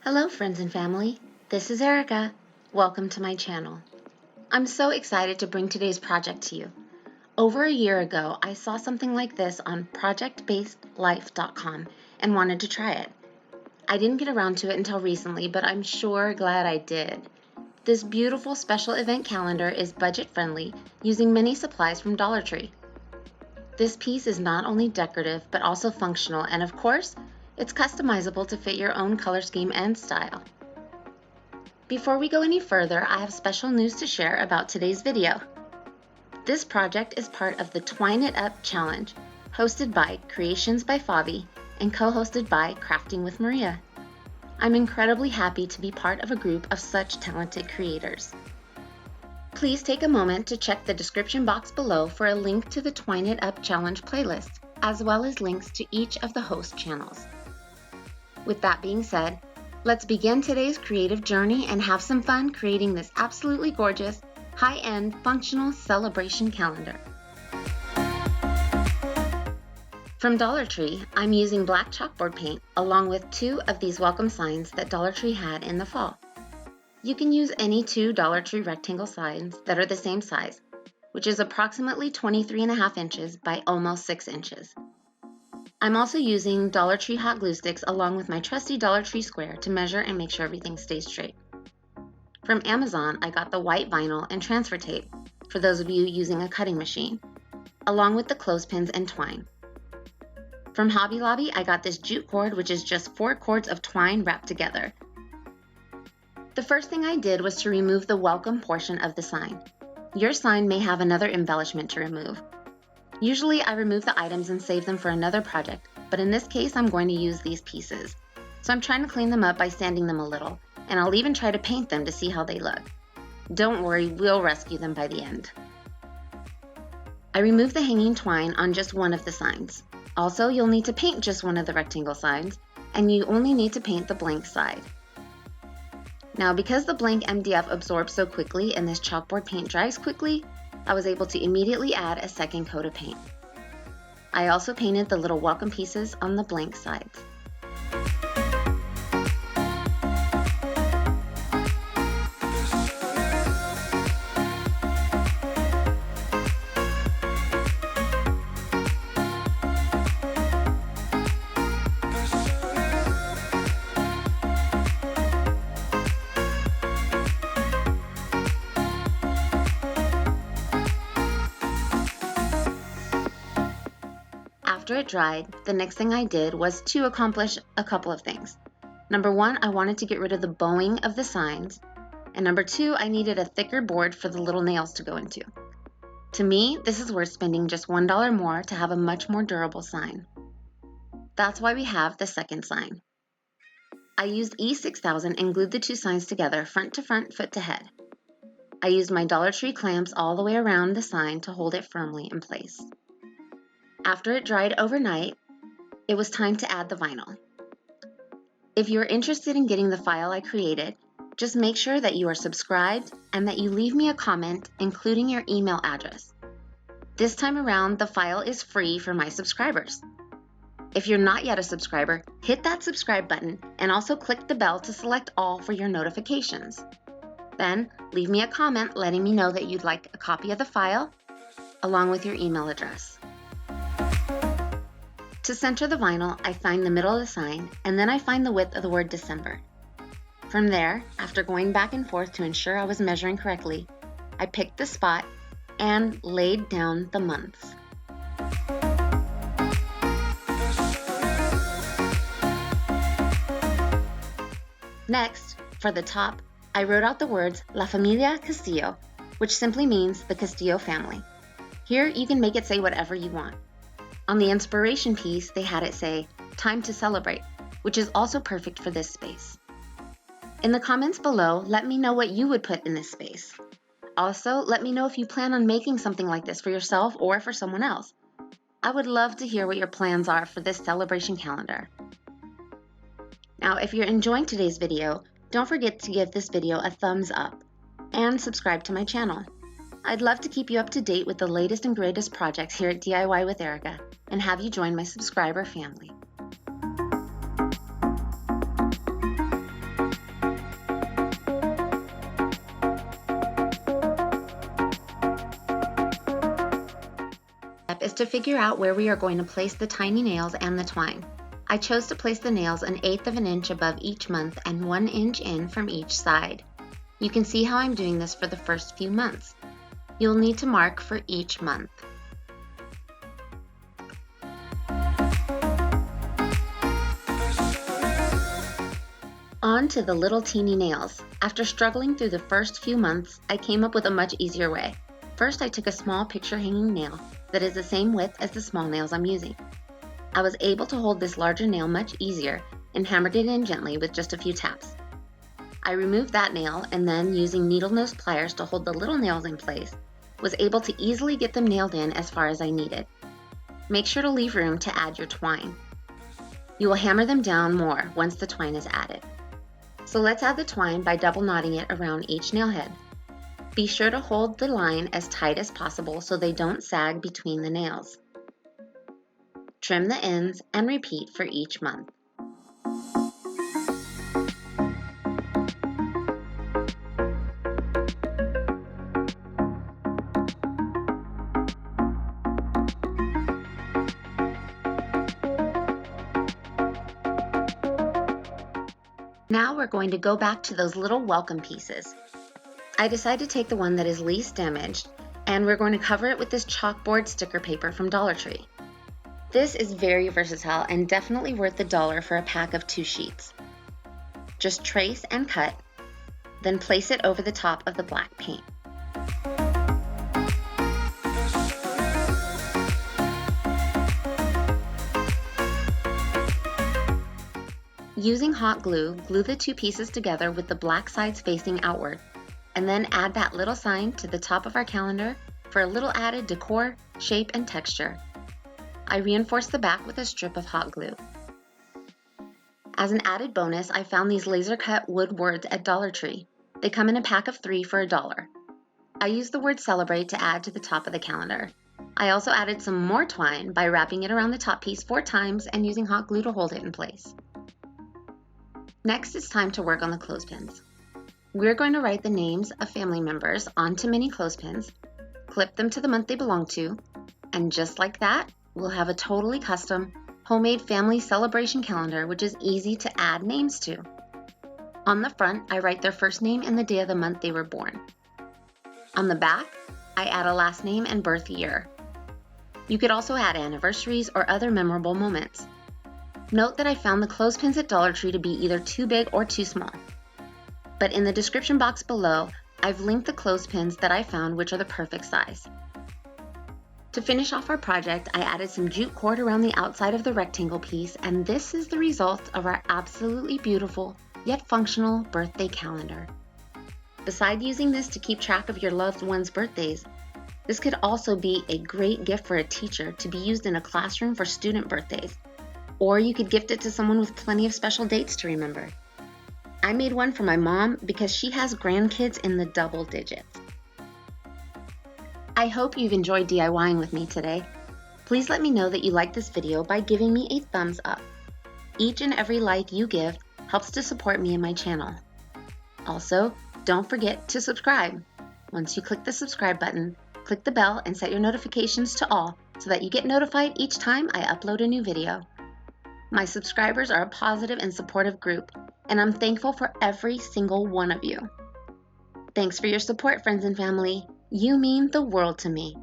Hello friends and family, this is Erica. Welcome to my channel. I'm so excited to bring today's project to you. Over a year ago, I saw something like this on projectbasedlife.com and wanted to try it. I didn't get around to it until recently, but I'm sure glad I did. This beautiful special event calendar is budget friendly, using many supplies from Dollar Tree. This piece is not only decorative, but also functional, and of course, it's customizable to fit your own color scheme and style. Before we go any further, I have special news to share about today's video. This project is part of the Twine It Up Challenge, hosted by Creations by Favi and co-hosted by Crafting with Maria. I'm incredibly happy to be part of a group of such talented creators. Please take a moment to check the description box below for a link to the Twine It Up Challenge playlist, as well as links to each of the host channels. With that being said, let's begin today's creative journey and have some fun creating this absolutely gorgeous, high-end, functional celebration calendar. From Dollar Tree, I'm using black chalkboard paint along with 2 of these welcome signs that Dollar Tree had in the fall. You can use any 2 Dollar Tree rectangle signs that are the same size, which is approximately 23.5 inches by almost 6 inches. I'm also using Dollar Tree hot glue sticks along with my trusty Dollar Tree square to measure and make sure everything stays straight. From Amazon, I got the white vinyl and transfer tape, for those of you using a cutting machine, along with the clothespins and twine. From Hobby Lobby, I got this jute cord, which is just 4 cords of twine wrapped together. The first thing I did was to remove the welcome portion of the sign. Your sign may have another embellishment to remove. Usually I remove the items and save them for another project, but in this case I'm going to use these pieces. So I'm trying to clean them up by sanding them a little, and I'll even try to paint them to see how they look. Don't worry, we'll rescue them by the end. I removed the hanging twine on just one of the signs. Also, you'll need to paint just one of the rectangle signs, and you only need to paint the blank side. Now, because the blank MDF absorbs so quickly and this chalkboard paint dries quickly, I was able to immediately add a second coat of paint. I also painted the little welcome pieces on the blank sides. After it dried, the next thing I did was to accomplish a couple of things. Number 1, I wanted to get rid of the bowing of the signs, and number 2, I needed a thicker board for the little nails to go into. To me, this is worth spending just $1 more to have a much more durable sign. That's why we have the second sign. I used E6000 and glued the 2 signs together, front to front, foot to head. I used my Dollar Tree clamps all the way around the sign to hold it firmly in place. After it dried overnight, it was time to add the vinyl. If you're interested in getting the file I created, just make sure that you are subscribed and that you leave me a comment including your email address. This time around, the file is free for my subscribers. If you're not yet a subscriber, hit that subscribe button and also click the bell to select all for your notifications. Then, leave me a comment letting me know that you'd like a copy of the file along with your email address. To center the vinyl, I find the middle of the sign, and then I find the width of the word December. From there, after going back and forth to ensure I was measuring correctly, I picked the spot and laid down the months. Next, for the top, I wrote out the words La Familia Castillo, which simply means the Castillo family. Here, you can make it say whatever you want. On the inspiration piece, they had it say, Time to Celebrate, which is also perfect for this space. In the comments below, let me know what you would put in this space. Also, let me know if you plan on making something like this for yourself or for someone else. I would love to hear what your plans are for this celebration calendar. Now, if you're enjoying today's video, don't forget to give this video a thumbs up and subscribe to my channel. I'd love to keep you up to date with the latest and greatest projects here at DIY with Erica and have you join my subscriber family. is to figure out where we are going to place the tiny nails and the twine. I chose to place the nails 1/8 of an inch above each month and 1 inch in from each side. You can see how I'm doing this for the first few months. You'll need to mark for each month. On to the little teeny nails. After struggling through the first few months, I came up with a much easier way. First, I took a small picture hanging nail that is the same width as the small nails I'm using. I was able to hold this larger nail much easier and hammered it in gently with just a few taps. I removed that nail and then, using needle nose pliers to hold the little nails in place, was able to easily get them nailed in as far as I needed. Make sure to leave room to add your twine. You will hammer them down more once the twine is added. So let's add the twine by double knotting it around each nail head. Be sure to hold the line as tight as possible so they don't sag between the nails. Trim the ends and repeat for each month. Now we're going to go back to those little welcome pieces. I decided to take the one that is least damaged, and we're going to cover it with this chalkboard sticker paper from Dollar Tree. This is very versatile and definitely worth $1 for a pack of 2 sheets. Just trace and cut, then place it over the top of the black paint. Using hot glue, glue the 2 pieces together with the black sides facing outward, and then add that little sign to the top of our calendar for a little added decor, shape, and texture. I reinforced the back with a strip of hot glue. As an added bonus, I found these laser-cut wood words at Dollar Tree. They come in a pack of 3 for $1. I used the word celebrate to add to the top of the calendar. I also added some more twine by wrapping it around the top piece 4 times and using hot glue to hold it in place. Next, it's time to work on the clothespins. We're going to write the names of family members onto mini clothespins, clip them to the month they belong to, and just like that, we'll have a totally custom, homemade family celebration calendar which is easy to add names to. On the front, I write their first name and the day of the month they were born. On the back, I add a last name and birth year. You could also add anniversaries or other memorable moments. Note that I found the clothespins at Dollar Tree to be either too big or too small. But in the description box below, I've linked the clothespins that I found which are the perfect size. To finish off our project, I added some jute cord around the outside of the rectangle piece, and this is the result of our absolutely beautiful yet functional birthday calendar. Besides using this to keep track of your loved one's birthdays, this could also be a great gift for a teacher to be used in a classroom for student birthdays. Or you could gift it to someone with plenty of special dates to remember. I made one for my mom because she has grandkids in the double digits. I hope you've enjoyed DIYing with me today. Please let me know that you liked this video by giving me a thumbs up. Each and every like you give helps to support me and my channel. Also, don't forget to subscribe. Once you click the subscribe button, click the bell and set your notifications to all so that you get notified each time I upload a new video. My subscribers are a positive and supportive group, and I'm thankful for every single one of you. Thanks for your support, friends and family. You mean the world to me.